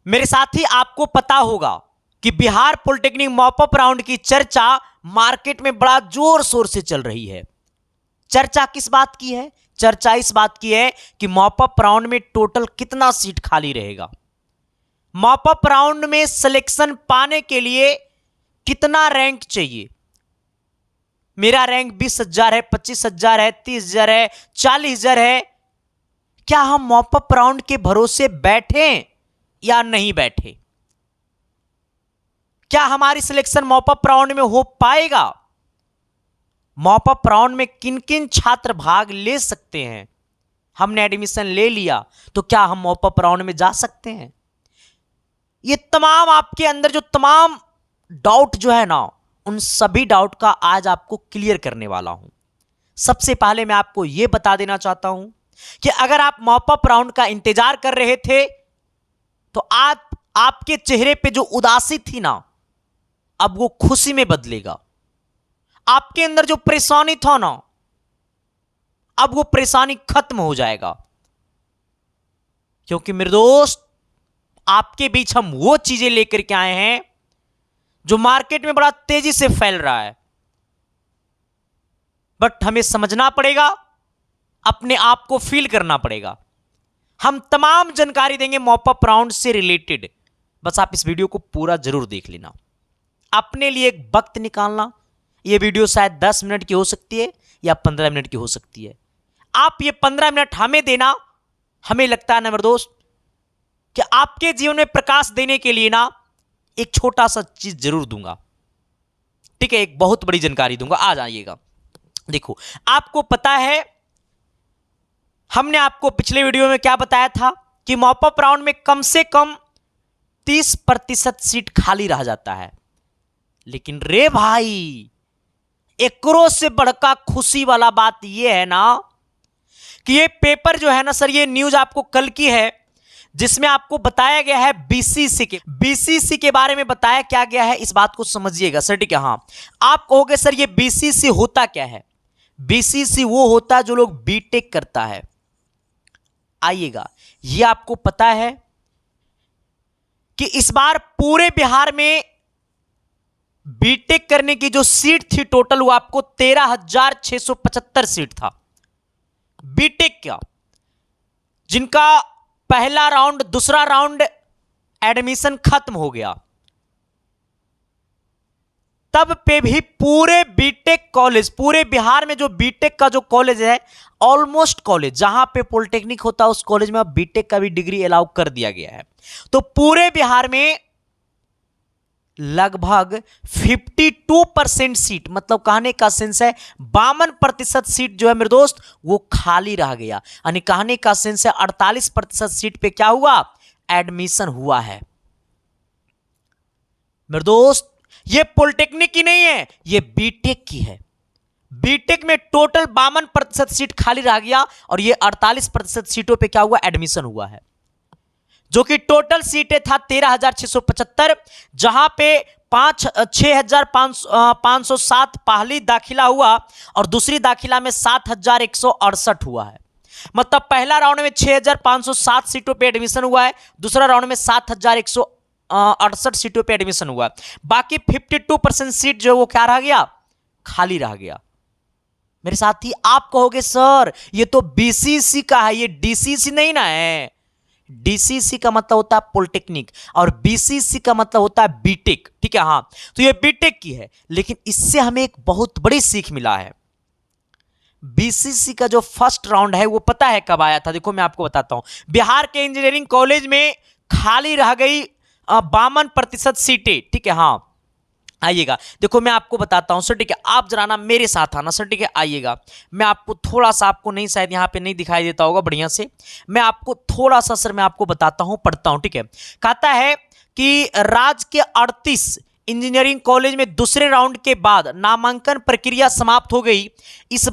मेरे साथी, आपको पता होगा कि बिहार पॉलिटेक्निक मॉपअप राउंड की चर्चा मार्केट में बड़ा जोर शोर से चल रही है। चर्चा किस बात की है? चर्चा इस बात की है कि मॉपअप राउंड में टोटल कितना सीट खाली रहेगा, मॉपअप राउंड में सिलेक्शन पाने के लिए कितना रैंक चाहिए। मेरा रैंक 20,000 है, 25,000 है, 30,000 है, 40,000 है। क्या हम मॉपअप राउंड के भरोसे बैठे या नहीं बैठे? क्या हमारी सिलेक्शन मॉपअप राउंड में हो पाएगा? मॉपअप राउंड में किन किन छात्र भाग ले सकते हैं? हमने एडमिशन ले लिया तो क्या हम मॉपअप राउंड में जा सकते हैं? ये तमाम आपके अंदर जो तमाम डाउट जो है ना, उन सभी डाउट का आज आपको क्लियर करने वाला हूं। सबसे पहले मैं आपको यह बता देना चाहता हूं कि अगर आप मॉपअप राउंड का इंतजार कर रहे थे तो आज आपके चेहरे पे जो उदासी थी ना, अब वो खुशी में बदलेगा। आपके अंदर जो परेशानी था ना, अब वो परेशानी खत्म हो जाएगा। क्योंकि मेरे दोस्त, आपके बीच हम वो चीजें लेकर के आए हैं जो मार्केट में बड़ा तेजी से फैल रहा है, बट हमें समझना पड़ेगा, अपने आप को फील करना पड़ेगा। हम तमाम जानकारी देंगे मॉपअप राउंड से रिलेटेड। बस आप इस वीडियो को पूरा जरूर देख लेना, अपने लिए एक वक्त निकालना। यह वीडियो शायद 10 मिनट की हो सकती है या 15 मिनट की हो सकती है। आप ये 15 मिनट हमें देना। हमें लगता है ना मेरे दोस्त कि आपके जीवन में प्रकाश देने के लिए ना एक छोटा सा चीज जरूर दूंगा, ठीक है? एक बहुत बड़ी जानकारी दूंगा। आ जाइएगा। देखो, आपको पता है हमने आपको पिछले वीडियो में क्या बताया था कि मॉपअप राउंड में कम से कम 30% सीट खाली रह जाता है। लेकिन रे भाई, एकरो से बढ़कर खुशी वाला बात यह है ना कि ये पेपर जो है ना सर, ये न्यूज आपको कल की है, जिसमें आपको बताया गया है बीसीसी के बारे में बताया क्या गया है। इस बात को समझिएगा सर, ठीक है? हाँ, आप कहोगे सर ये बीसीसी होता क्या है? बीसीसी वो होता है जो लोग बीटेक करता है। आइएगा, ये आपको पता है कि इस बार पूरे बिहार में बीटेक करने की जो सीट थी टोटल, वो आपको 13,675 सीट था बीटेक का, जिनका पहला राउंड, दूसरा राउंड एडमिशन खत्म हो गया। तब पे भी पूरे बीटेक कॉलेज, पूरे बिहार में जो बीटेक का जो कॉलेज है, ऑलमोस्ट कॉलेज जहां पे पॉलिटेक्निक होता है उस कॉलेज में अब बीटेक का भी डिग्री अलाउ कर दिया गया है। तो पूरे बिहार में लगभग 52% सीट, मतलब कहने का सेंस है 52% सीट जो है मेरे दोस्त वो खाली रह गया। यानी कहने का सेंस है 48% सीट पे क्या हुआ? एडमिशन हुआ है। मेरे दोस्त, ये पॉलिटेक्निक की नहीं है, ये बीटेक की है। बीटेक में टोटल 52% सीट खाली रह गया और ये 48% सीटों पे क्या हुआ? एडमिशन हुआ है। जो कि टोटल सीटें था 13,675, जहां पे 6,507 पहली दाखिला हुआ और दूसरी दाखिला में 7,168 हुआ है। मतलब पहला राउंड में 6,507 सीटों पे एडमिशन हुआ है, दूसरा राउंड में 7,168 सीटों पे एडमिशन हुआ है। बाकी 52% सीट जो वो क्या रह गया? खाली रह गया। मेरे साथी, आप कहोगे सर ये तो बीसीसी का है, ये डीसीसी नहीं ना है। डीसीसी का मतलब होता है पॉलिटेक्निक और बीसीसी का मतलब होता है बीटेक, ठीक है? हाँ, तो ये बीटेक की है। लेकिन इससे हमें एक बहुत बड़ी सीख मिला है। बीसीसी का जो फर्स्ट राउंड है वो पता है कब आया था? देखो, मैं आपको बताता हूं। बिहार के इंजीनियरिंग कॉलेज में खाली रह गई 52% सीटें, ठीक है? हाँ, आइएगा। देखो, मैं आपको बताता हूं सर, ठीक है? आप जरा ना मेरे साथ आना सर, ठीक है? आइएगा। मैं आपको थोड़ा सा, आपको नहीं, शायद यहां पे नहीं दिखाई देता होगा बढ़िया से, मैं आपको थोड़ा सा सर मैं आपको बताता हूं, पढ़ता हूं, ठीक है? कहता है कि राज्य के 38 इंजीनियरिंग कॉलेज में दूसरे राउंड के बाद नामांकन प्रक्रिया समाप्त हो गई। इस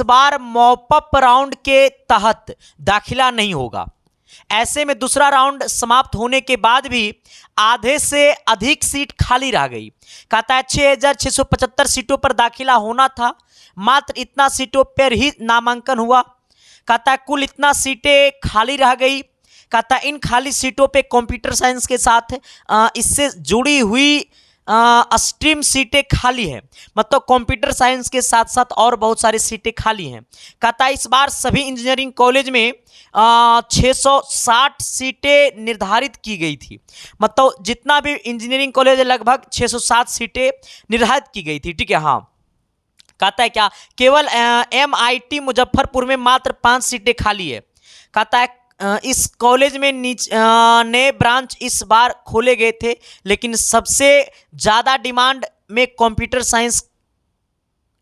बार मॉपअप राउंड के तहत दाखिला नहीं होगा। ऐसे में दूसरा राउंड समाप्त होने के बाद भी आधे से अधिक सीट खाली रह गई। कहता है 6,675 सीटों पर दाखिला होना था, मात्र इतना सीटों पर ही नामांकन हुआ। कहता है कुल इतना सीटें खाली रह गई। कहता इन खाली सीटों पे कंप्यूटर साइंस के साथ इससे जुड़ी हुई स्ट्रीम सीटें खाली है, मतलब कंप्यूटर साइंस के साथ साथ और बहुत सारी सीटें खाली हैं। कहता इस बार सभी इंजीनियरिंग कॉलेज में 660 सीटें निर्धारित की गई थी, मतलब जितना भी इंजीनियरिंग कॉलेज है लगभग 660 सीटें निर्धारित की गई थी। ठीक है, हाँ। कहता है क्या केवल MIT मुजफ्फरपुर में मात्र 5 सीटें खाली है। कहता है इस कॉलेज में नए ब्रांच इस बार खोले गए थे, लेकिन सबसे ज़्यादा डिमांड में कंप्यूटर साइंस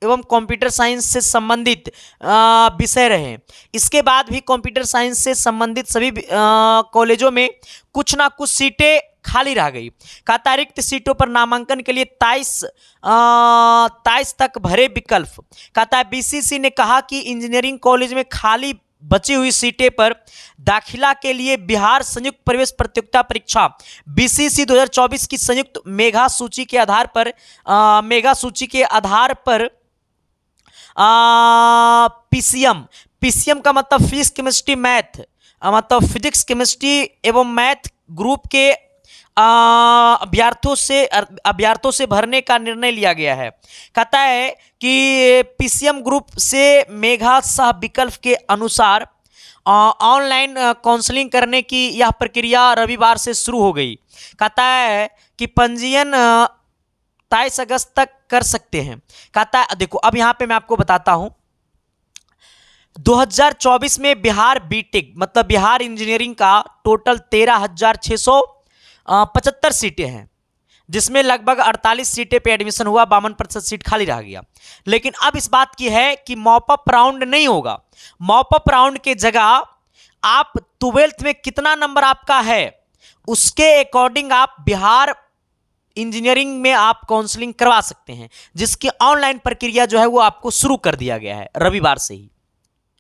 एवं कंप्यूटर साइंस से संबंधित विषय रहे। इसके बाद भी कंप्यूटर साइंस से संबंधित सभी कॉलेजों में कुछ ना कुछ सीटें खाली रह गई। कहता रिक्त सीटों पर नामांकन के लिए 23 तक भरे विकल्प। कहता है BCC ने कहा कि इंजीनियरिंग कॉलेज में खाली बची हुई सीटें पर दाखिला के लिए बिहार संयुक्त प्रवेश प्रतियोगिता परीक्षा BCC 2024 की संयुक्त मेगा सूची के आधार पर PCM का मतलब फिजिक्स केमिस्ट्री मैथ, मतलब फिजिक्स केमिस्ट्री एवं मैथ ग्रुप के अभ्यर्थियों से भरने का निर्णय लिया गया है। कहता है कि PCM ग्रुप से मेघा सह विकल्प के अनुसार ऑनलाइन काउंसलिंग करने की यह प्रक्रिया रविवार से शुरू हो गई। कहता है कि पंजीयन 23 अगस्त तक कर सकते हैं। कहता है देखो अब यहाँ पे मैं आपको बताता हूँ 2024 में बिहार बीटेक मतलब बिहार इंजीनियरिंग का टोटल 13,675 सीटें हैं, जिसमें लगभग 48 सीटें पे एडमिशन हुआ, 52% सीट खाली रह गया। लेकिन अब इस बात की है कि मॉपअप राउंड नहीं होगा। मॉपअप राउंड के जगह आप 12th में कितना नंबर आपका है उसके अकॉर्डिंग आप बिहार इंजीनियरिंग में आप काउंसलिंग करवा सकते हैं, जिसकी ऑनलाइन प्रक्रिया जो है वो आपको शुरू कर दिया गया है रविवार से ही।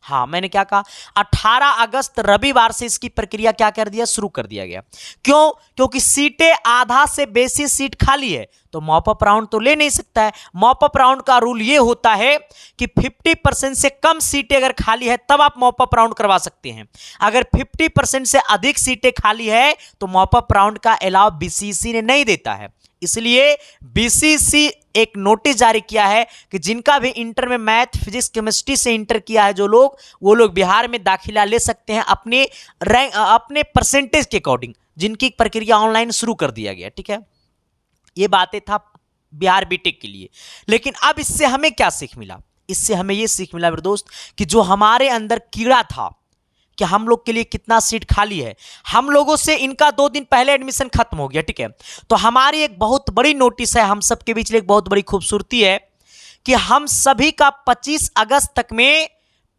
हाँ, मैंने क्या कहा 18 अगस्त रविवार से इसकी प्रक्रिया क्या कर दिया शुरू कर दिया गया। क्यों? क्योंकि सीटें आधा से बेसी सीट खाली है, तो मॉपअप राउंड तो ले नहीं सकता है। मॉपअप राउंड का रूल ये होता है कि 50% से कम सीटें अगर खाली है तब आप मॉपअप राउंड करवा सकते हैं। अगर 50% से अधिक सीटें खाली है तो मॉपअप राउंड का अलाव BCC ने नहीं देता है। इसलिए BCC एक नोटिस जारी किया है कि जिनका भी इंटर में मैथ फिजिक्स केमिस्ट्री से इंटर किया है वो लोग बिहार में दाखिला ले सकते हैं अपने परसेंटेज के अकॉर्डिंग, जिनकी प्रक्रिया ऑनलाइन शुरू कर दिया गया। ठीक है, ये बातें था बिहार बीटेक के लिए। लेकिन अब इससे हमें क्या सीख मिला? इससे हमें यह सीख मिला मेरे दोस्त कि जो हमारे अंदर कीड़ा था कि हम लोग के लिए कितना सीट खाली है, हम लोगों से इनका 2 दिन पहले एडमिशन खत्म हो गया। ठीक है, तो हमारी एक बहुत बड़ी नोटिस है, हम सबके बीच एक बहुत बड़ी खूबसूरती है कि हम सभी का 25 अगस्त तक में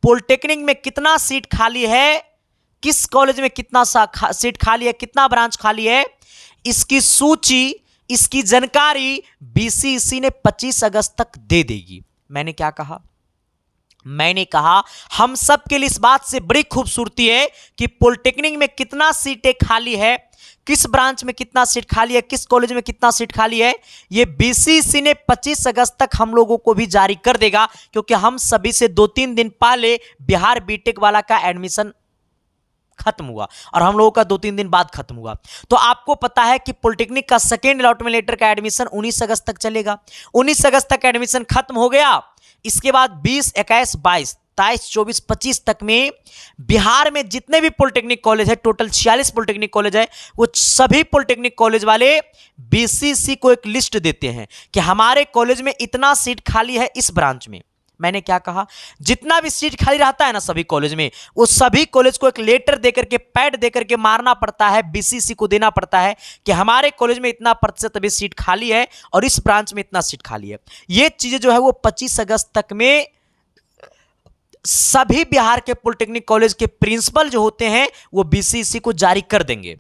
पॉलिटेक्निक में कितना सीट खाली है, किस कॉलेज में कितना सीट खाली है, कितना ब्रांच खाली है, इसकी सूची, इसकी जानकारी BCC ने 25 अगस्त तक दे देगी। मैंने क्या कहा? मैंने कहा हम सब के लिए इस बात से बड़ी खूबसूरती है कि पॉलिटेक्निक में कितना सीटें खाली है, किस ब्रांच में कितना सीट खाली है, किस कॉलेज में कितना सीट खाली है, ये BCC ने 25 अगस्त तक हम लोगों को भी जारी कर देगा, क्योंकि हम सभी से 2-3 दिन पहले बिहार बीटेक वाला का एडमिशन खत्म हुआ और हम लोगों का 2-3 दिन बाद खत्म हुआ। तो आपको पता है कि पॉलिटेक्निक का सेकेंड अलॉटमेंट लेटर का एडमिशन 19 अगस्त तक चलेगा। 19 अगस्त तक एडमिशन खत्म हो गया। इसके बाद 20, 21, 22, 23, 24, 25 तक में बिहार में जितने भी पॉलिटेक्निक कॉलेज है, टोटल 46 पॉलिटेक्निक कॉलेज है, वो सभी पॉलिटेक्निक कॉलेज वाले BCC को एक लिस्ट देते हैं कि हमारे कॉलेज में इतना सीट खाली है इस ब्रांच में। मैंने क्या कहा? जितना भी सीट खाली रहता है ना सभी कॉलेज में, वो सभी कॉलेज को एक लेटर देकर के, पैड देकर के मारना पड़ता है, BCC को देना पड़ता है कि हमारे कॉलेज में इतना प्रतिशत अभी सीट खाली है और इस ब्रांच में इतना सीट खाली है। ये चीजें जो है वो 25 अगस्त तक में सभी बिहार के पॉलिटेक्निक कॉलेज के प्रिंसिपल जो होते हैं वो BCC को जारी कर देंगे।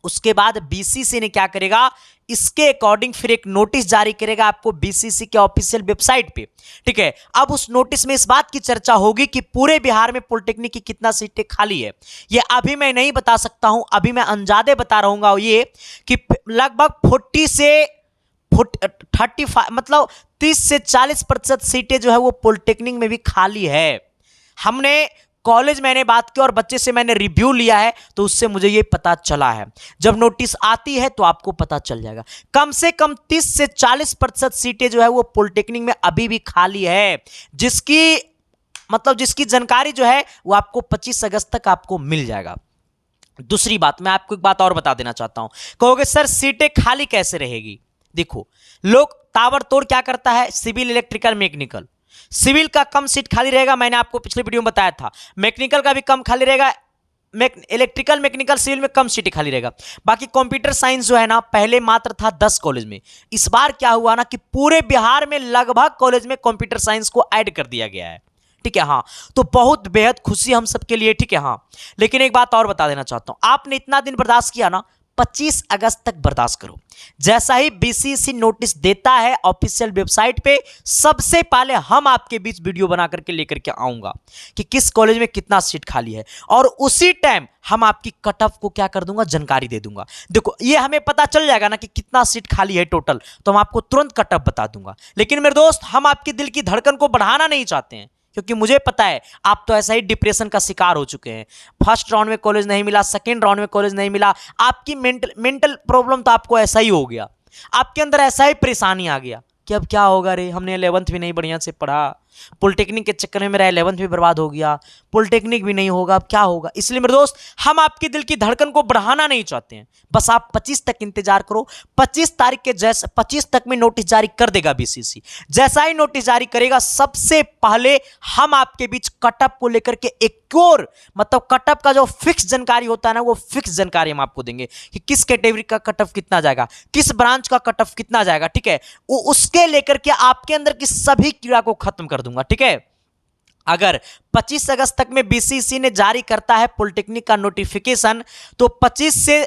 उसके बाद BCC ने क्या करेगा, इसके अकॉर्डिंग फिर एक नोटिस जारी करेगा आपको BCC के ऑफिशियल वेबसाइट पे। ठीक है, अब उस नोटिस में इस बात की चर्चा होगी कि पूरे बिहार में पॉलिटेक्निक की कितना सीटें खाली है। ये अभी मैं नहीं बता सकता हूं, अभी मैं अंदाजे बता रहूंगा ये कि लगभग 35 मतलब 30 से 40% सीटें जो है वो पॉलिटेक्निक में भी खाली है। हमने कॉलेज मैंने बात की और बच्चे से मैंने रिव्यू लिया है, तो उससे मुझे ये पता चला है। जब नोटिस आती है तो आपको पता चल जाएगा। कम से कम 30 से 40% सीटें जो है वो पॉलिटेक्निक में अभी भी खाली है, जिसकी जानकारी जो है वो आपको 25 अगस्त तक आपको मिल जाएगा। दूसरी बात, मैं आपको एक बात और बता देना चाहता हूं। कहोगे सर सीटें खाली कैसे रहेगी? देखो, लोग ताबड़तोड़ क्या करता है, सिविल, इलेक्ट्रिकल, मैकेनिकल। सिविल का कम सीट खाली रहेगा, मैंने आपको पिछले वीडियो में बताया था। मैकेनिकल का भी कम खाली रहेगा, इलेक्ट्रिकल, मैकेनिकल, सिविल में कम सीटें खाली रहेगा। बाकी कंप्यूटर साइंस जो है ना, पहले मात्र था 10 कॉलेज में। इस बार क्या हुआ ना कि पूरे बिहार में लगभग कॉलेज में कंप्यूटर साइंस को ऐड कर दिया गया है। ठीक है, हाँ, तो बहुत बेहद खुशी हम सबके लिए। ठीक है, हाँ, लेकिन एक बात और बता देना चाहता हूं, आपने इतना दिन बर्दाश्त किया ना, 25 अगस्त तक बर्दाश्त करो। जैसा ही बीसीसी नोटिस देता है ऑफिशियल वेबसाइट पे, सबसे पहले हम आपके बीच वीडियो बना करके लेकर के आऊंगा कि किस कॉलेज में कितना सीट खाली है, और उसी टाइम हम आपकी कट ऑफ को क्या कर दूंगा, जानकारी दे दूंगा। देखो, ये हमें पता चल जाएगा ना कि कितना सीट खाली है टोटल, तो हम आपको तुरंत कट ऑफ बता दूंगा। लेकिन मेरे दोस्त, हम आपके दिल की धड़कन को बढ़ाना नहीं चाहते हैं, क्योंकि मुझे पता है आप तो ऐसा ही डिप्रेशन का शिकार हो चुके हैं। फर्स्ट राउंड में कॉलेज नहीं मिला, सेकंड राउंड में कॉलेज नहीं मिला, आपकी मेंटल प्रॉब्लम तो आपको ऐसा ही हो गया, आपके अंदर ऐसा ही परेशानी आ गया कि अब क्या होगा रे, हमने 11th भी नहीं बढ़िया से पढ़ा, पॉलिटेक्निक के चक्कर में मेरा 11th भी बर्बाद हो गया, पॉलिटेक्निक भी नहीं होगा, अब क्या होगा। इसलिए मेरे दोस्त, हम आपके दिल की धड़कन को बढ़ाना नहीं चाहते हैं, बस आप 25 तक इंतजार करो। 25 तारीख के जैसे 25 तक में नोटिस जारी कर देगा बीसीसी। जैसा ही नोटिस जारी करेगा, सबसे पहले हम आपके बीच कटअप को लेकर के एक और कटअप का जो फिक्स जानकारी होता है ना, वो फिक्स जानकारी हम आपको देंगे कि किस कैटेगरी का कटअप कितना जाएगा, किस ब्रांच का कटअप कितना जाएगा। ठीक है, वो उसके लेकर के आपके अंदर की सभी कीड़ा को खत्म कर दूंगा। ठीक है, अगर 25 अगस्त तक में बीसीसी ने जारी करता है पॉलिटेक्निक का नोटिफिकेशन, तो 25 से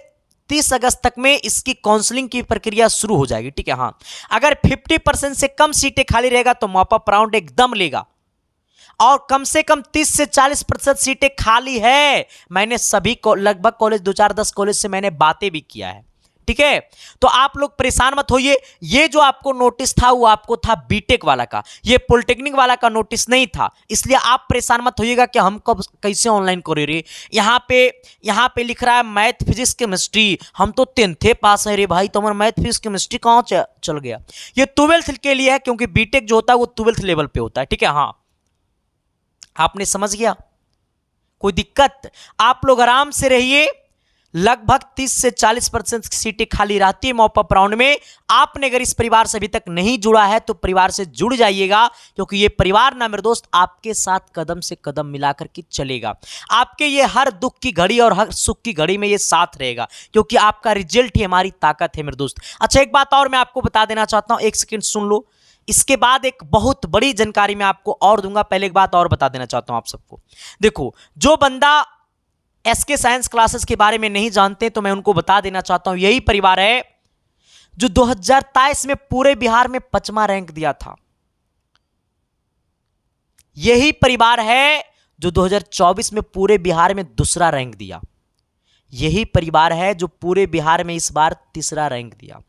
30 अगस्त तक में इसकी काउंसलिंग की प्रक्रिया शुरू हो जाएगी। ठीक है, हाँ, अगर 50% से कम सीटें खाली रहेगा तो मॉपअप राउंड एकदम लेगा, और कम से कम 30 से 40% सीटें खाली है। मैंने सभी को लगभग कॉलेज 2-4-10 कॉलेज से मैंने बातें भी किया है। ठीक है, तो आप लोग परेशान मत होइए। ये जो आपको नोटिस था वो आपको था बीटेक वाला का, ये पॉलिटेक्निक वाला का नोटिस नहीं था, इसलिए आप परेशान मत होइएगा कि हम कब कैसे ऑनलाइन करे रे। यहाँ पे लिख रहा है मैथ, फिजिक्स, केमिस्ट्री, हम तो 10th पास है रे भाई, तो हमारा मैथ, फिजिक्स, केमिस्ट्री कहाँ चल गया। ये 12th के लिए है, क्योंकि बीटेक जो होता है वो 12th लेवल पे होता है। ठीक है, हाँ, आपने समझ गया, कोई दिक्कत, आप लोग आराम से रहिए। लगभग 30 से 40% सीटें खाली रहती है मॉपअप राउंड में। आपने अगर इस परिवार से अभी तक नहीं जुड़ा है तो परिवार से जुड़ जाइएगा, क्योंकि ये परिवार ना मेरे दोस्त आपके साथ कदम से कदम मिलाकर के चलेगा। आपके ये हर दुख की घड़ी और हर सुख की घड़ी में ये साथ रहेगा, क्योंकि आपका रिजल्ट ही हमारी ताकत है मेरे दोस्त। अच्छा, एक बात और मैं आपको बता देना चाहता हूं, एक सेकंड सुन लो, इसके बाद एक बहुत बड़ी जानकारी मैं आपको और दूंगा। पहले एक बात और बता देना चाहता हूं आप सबको। देखो, जो बंदा एसके साइंस क्लासेस के बारे में नहीं जानते तो मैं उनको बता देना चाहता हूं, यही परिवार है जो 2023 में पूरे बिहार में 5वां रैंक दिया था। यही परिवार है जो 2024 में पूरे बिहार में दूसरा रैंक दिया। यही परिवार है जो पूरे बिहार में इस बार तीसरा रैंक दिया।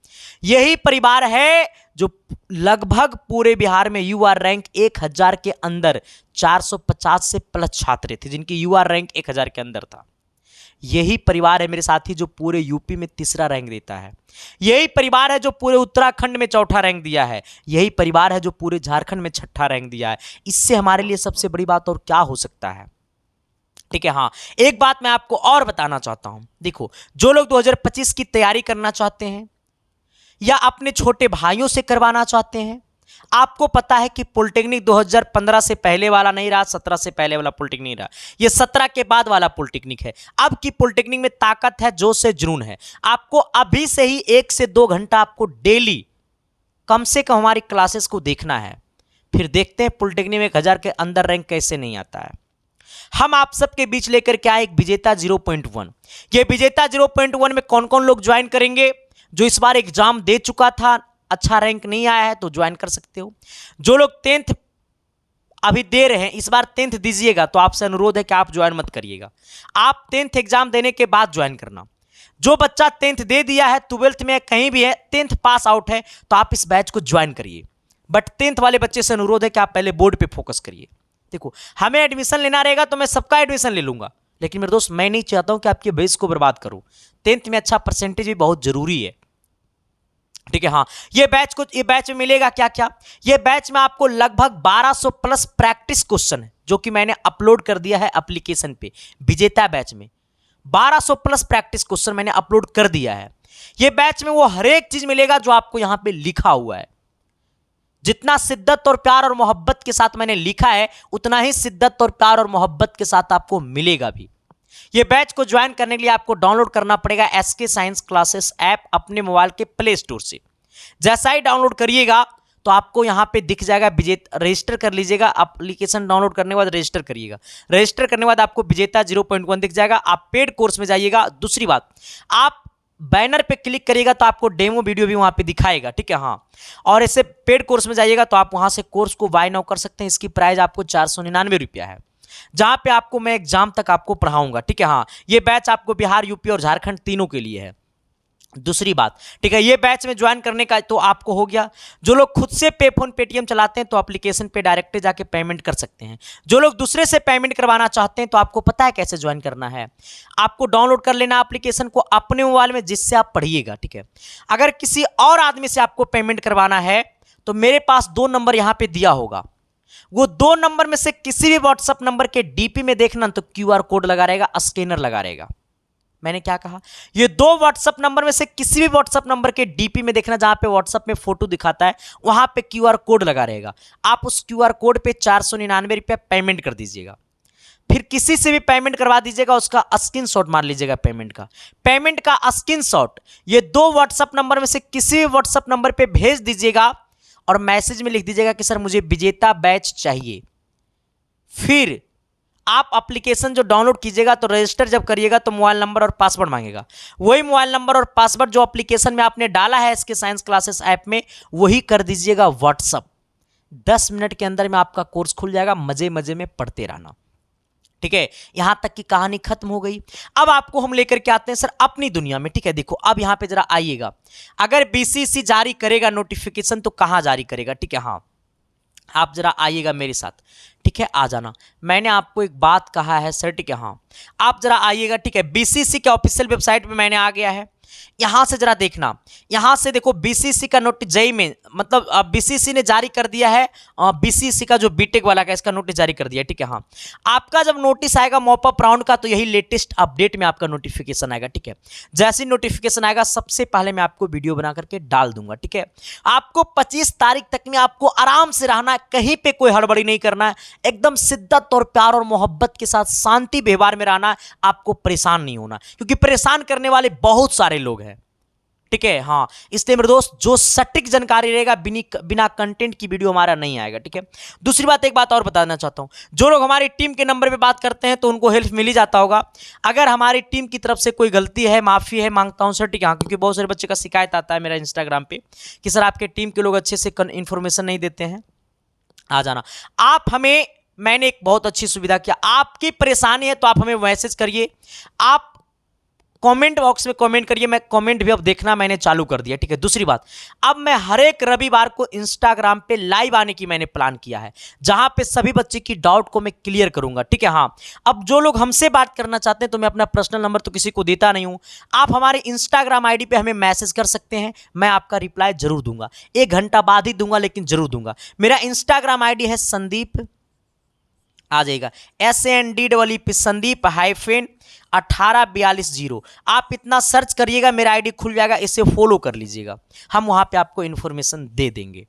यही परिवार है जो लगभग पूरे बिहार में यूआर रैंक 1000 के अंदर 450 से प्लस छात्र थे जिनकी यूआर रैंक 1000 के अंदर था। यही परिवार है मेरे साथी जो पूरे यूपी में तीसरा रैंक देता है। यही परिवार है जो पूरे उत्तराखंड में चौथा रैंक दिया है। यही परिवार है जो पूरे झारखंड में छठा रैंक दिया है। इससे हमारे लिए सबसे बड़ी बात और क्या हो सकता है। ठीक है, हाँ, एक बात मैं आपको और बताना चाहता हूं। देखो, जो लोग 2025 की तैयारी करना चाहते हैं या अपने छोटे भाइयों से करवाना चाहते हैं, आपको पता है कि पॉलिटेक्निक 2015 से पहले वाला नहीं रहा, 17 से पहले वाला पॉलिटेक्निक नहीं रहा, ये 17 के बाद वाला पॉलिटेक्निक है। अब की पॉलिटेक्निक में ताकत है, जोश है, जुनून है। आपको अभी से ही 1 से 2 घंटा आपको डेली कम से कम हमारी क्लासेस को देखना है, फिर देखते हैं पॉलिटेक्निक में 1000 के अंदर रैंक कैसे नहीं आता है। हम आप सबके बीच लेकर के आए एक विजेता 0.1। ये विजेता 0.1 में कौन कौन लोग ज्वाइन करेंगे? जो इस बार एग्जाम दे चुका था, अच्छा रैंक नहीं आया है तो ज्वाइन कर सकते हो। जो लोग 10th अभी दे रहे हैं, इस बार 10th दीजिएगा तो आपसे अनुरोध है कि आप ज्वाइन मत करिएगा, आप 10th एग्जाम देने के बाद ज्वाइन करना। जो बच्चा 10th दे दिया है, 12th में कहीं भी है, 10th पास आउट है, तो आप इस बैच को ज्वाइन करिए। बट 10th वाले बच्चे से अनुरोध है कि आप पहले बोर्ड पे फोकस करिए। देखो, हमें एडमिशन लेना रहेगा तो मैं सबका एडमिशन ले लूंगा, लेकिन मेरे दोस्त मैं नहीं चाहता हूं कि आपके बेस को बर्बाद करूं। 10th में अच्छा परसेंटेज भी बहुत जरूरी है, ठीक है। हाँ, ये बैच में मिलेगा क्या क्या, ये बैच में आपको लगभग 1200 प्लस प्रैक्टिस क्वेश्चन है जो कि मैंने अपलोड कर दिया है एप्लीकेशन पे। विजेता बैच में 1200 प्लस प्रैक्टिस क्वेश्चन मैंने अपलोड कर दिया है। ये बैच में वो हर एक चीज मिलेगा जो आपको यहां पे लिखा हुआ है। जितना शिद्दत और प्यार और मोहब्बत के साथ मैंने लिखा है, उतना ही शिद्दत और प्यार और मोहब्बत के साथ आपको मिलेगा भी। ये बैच को ज्वाइन करने के लिए आपको डाउनलोड करना पड़ेगा एसके साइंस क्लासेस ऐप अपने मोबाइल के प्ले स्टोर से। जैसा ही डाउनलोड करिएगा तो आपको यहां पे दिख जाएगा विजेता, रजिस्टर कर लीजिएगा। एप्लीकेशन डाउनलोड करने के बाद रजिस्टर करिएगा। रजिस्टर करने के बाद आपको विजेता 0.1 दिख जाएगा। आप पेड कोर्स में जाइएगा। दूसरी बात, आप बैनर पे क्लिक करिएगा तो आपको डेमो वीडियो भी वहां पे दिखाएगा, ठीक है। हाँ, और ऐसे पेड कोर्स में जाइएगा तो आप वहां से कोर्स को बाय नाउ कर सकते हैं। इसकी प्राइस आपको 499 रुपया है, जहां पे आपको मैं एग्जाम तक आपको पढ़ाऊंगा, ठीक है। हाँ, ये बैच आपको बिहार, यूपी और झारखंड तीनों के लिए है। दूसरी बात, ठीक है, ये बैच में ज्वाइन करने का तो आपको हो गया। जो लोग खुद से पे फोन पेटीएम चलाते हैं तो एप्लीकेशन पे डायरेक्ट जाके पेमेंट कर सकते हैं। जो लोग दूसरे से पेमेंट करवाना चाहते हैं तो आपको पता है कैसे ज्वाइन करना है। आपको डाउनलोड कर लेना एप्लीकेशन को अपने मोबाइल में, जिससे आप पढ़िएगा, ठीक है। अगर किसी और आदमी से आपको पेमेंट करवाना है तो मेरे पास 2 नंबर यहां पर दिया होगा। वो 2 नंबर में से किसी भी व्हाट्सएप नंबर के डीपी में देखना तो क्यूआर कोड लगा रहेगा, स्कैनर लगा रहेगा। मैंने क्या कहा, ये 2 व्हाट्सएप नंबर में से किसी भी व्हाट्सएप नंबर के डीपी में देखना, जहां पे व्हाट्सएप में फोटो दिखाता है वहां पे क्यूआर कोड लगा रहेगा। आप उस क्यूआर कोड पे 499 रुपया पेमेंट कर दीजिएगा। फिर किसी से भी पेमेंट करवा दीजिएगा, उसका स्क्रीनशॉट मार लीजिएगा पेमेंट का स्क्रीनशॉट ये 2 व्हाट्सएप नंबर में से किसी भी व्हाट्सएप नंबर पे भेज दीजिएगा और मैसेज में लिख दीजिएगा कि सर मुझे विजेता बैच चाहिए। फिर आप एप्लीकेशन जो डाउनलोड कीजिएगा तो रजिस्टर जब करिएगा तो मोबाइल नंबर और पासवर्ड मांगेगा। वही मोबाइल नंबर और पासवर्ड जो एप्लीकेशन में आपने डाला है इसके साइंस क्लासेस ऐप में, वही कर दीजिएगा व्हाट्सअप। 10 मिनट के अंदर में आपका कोर्स खुल जाएगा। मजे मजे में पढ़ते रहना, ठीक है। यहां तक की कहानी खत्म हो गई। अब आपको हम लेकर के आते हैं सर अपनी दुनिया में, ठीक है। देखो, अब यहां पे जरा आइएगा। अगर बीसीसी जारी करेगा नोटिफिकेशन तो कहां जारी करेगा, ठीक है। हाँ, आप जरा आइएगा मेरे साथ, ठीक है, आ जाना। मैंने आपको एक बात कहा है सर, ठीक है। हाँ, आप जरा आइएगा, ठीक है। बीसीसी के ऑफिशियल वेबसाइट पे मैंने आ गया है। यहां से जरा देखना, यहां से देखो बीसीसी का नोटिस जेई में, मतलब बीसीसी ने जारी कर दिया है। बीसीसी का जो बीटेक वाला का इसका नोटिस जारी कर दिया है, ठीक है। हाँ, आपका जब नोटिस आएगा मॉप अप राउंड का तो यही लेटेस्ट अपडेट में आपका नोटिफिकेशन आएगा, ठीक है। जैसे नोटिफिकेशन आएगा सबसे पहले मैं आपको वीडियो बना करके डाल दूंगा, ठीक है। आपको 25 तारीख तक में आपको आराम से रहना है, कहीं पे कोई हड़बड़ी नहीं करना है, एकदम शिद्दत और प्यार और मोहब्बत के साथ शांति व्यवहार में रहना है। आपको परेशान नहीं होना, क्योंकि परेशान करने वाले बहुत सारे लोग हैं, ठीक है। हाँ, इसलिए मेरे दोस्त जो सटीक जानकारी रहेगा बिना कंटेंट की वीडियो हमारा नहीं आएगा, ठीक है। दूसरी बात, एक बात और बताना चाहता हूं, जो लोग हमारी टीम के नंबर पे बात करते हैं तो उनको हेल्प मिल ही जाता होगा। अगर हमारी टीम की तरफ से कोई गलती है, माफी है, मांगता हूं सर, ठीक है। हाँ, क्योंकि बहुत सारे बच्चे का शिकायत आता है मेरा इंस्टाग्राम पे कि सर आपके टीम के लोग अच्छे से इंफॉर्मेशन नहीं देते हैं। आ जाना आप हमें, मैंने एक बहुत अच्छी सुविधा किया। आपकी परेशानी है तो आप हमें मैसेज करिए, आप कमेंट बॉक्स में कमेंट करिए। मैं कमेंट भी अब देखना मैंने चालू कर दिया, ठीक है। दूसरी बात, अब मैं हर एक रविवार को इंस्टाग्राम पे लाइव आने की मैंने प्लान किया है, जहां पे सभी बच्चे की डाउट को मैं क्लियर करूंगा, ठीक है। हाँ, अब जो लोग हमसे बात करना चाहते हैं तो मैं अपना पर्सनल नंबर तो किसी को देता नहीं हूं, आप हमारे इंस्टाग्राम आईडी पे हमें मैसेज कर सकते हैं। मैं आपका रिप्लाई जरूर दूंगा, 1 घंटा बाद ही दूंगा, लेकिन जरूर दूंगा। मेरा इंस्टाग्राम आईडी है संदीप, आ जाएगा SANDEEP संदीप -1842 आप इतना सर्च करिएगा, मेरा आईडी खुल जाएगा, इसे फॉलो कर लीजिएगा। हम वहां पे आपको इन्फॉर्मेशन दे देंगे,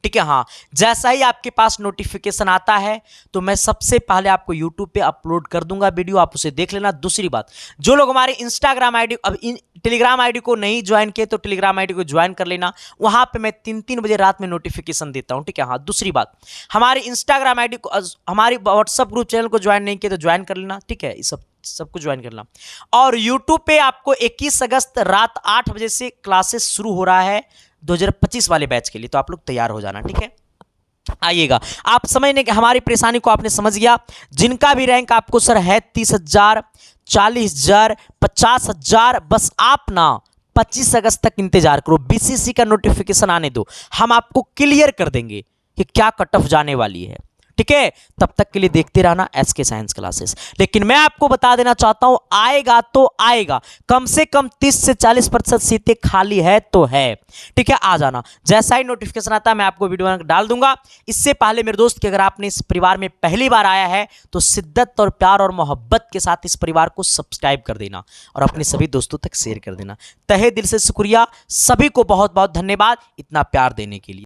ठीक है। हाँ, जैसा ही आपके पास नोटिफिकेशन आता है तो मैं सबसे पहले आपको यूट्यूब पे अपलोड कर दूंगा वीडियो, आप उसे देख लेना। दूसरी बात, जो लोग हमारे इंस्टाग्राम आईडी, अब टेलीग्राम आईडी को नहीं ज्वाइन किए तो टेलीग्राम आईडी को ज्वाइन कर लेना, वहां पे मैं 3-3 बजे रात में नोटिफिकेशन देता हूं, ठीक है। हाँ, दूसरी बात, हमारी इंस्टाग्राम आईडी को, हमारी व्हाट्सएप ग्रुप चैनल को ज्वाइन नहीं किए तो ज्वाइन कर लेना, ठीक है। सबको ज्वाइन करना। और यूट्यूब पे आपको 21 अगस्त रात 8 बजे से क्लासेस शुरू हो रहा है 2025 वाले बैच के लिए, तो आप लोग तैयार हो जाना, ठीक है। आइएगा, आप समझने कि हमारी परेशानी को आपने समझ गया। जिनका भी रैंक आपको सर है 30,000, 40,000, 50,000, बस आप ना 25 अगस्त तक इंतजार करो, बीसीसी का नोटिफिकेशन आने दो, हम आपको क्लियर कर देंगे कि क्या कट ऑफ जाने वाली है, ठीक है, तब तक के लिए देखते रहना SK साइंस क्लासेस। लेकिन मैं आपको बता देना चाहता हूं, आएगा तो आएगा, कम से कम 30 से 40% सीटें खाली है तो है, ठीक है, आ जाना। जैसा ही नोटिफिकेशन आता है मैं आपको वीडियो डाल दूंगा। इससे पहले मेरे दोस्त कि अगर आपने इस परिवार में पहली बार आया है तो शिद्दत और प्यार और मोहब्बत के साथ इस परिवार को सब्सक्राइब कर देना और अपने सभी दोस्तों तक शेयर कर देना। तहे दिल से शुक्रिया, सभी को बहुत बहुत धन्यवाद इतना प्यार देने के लिए।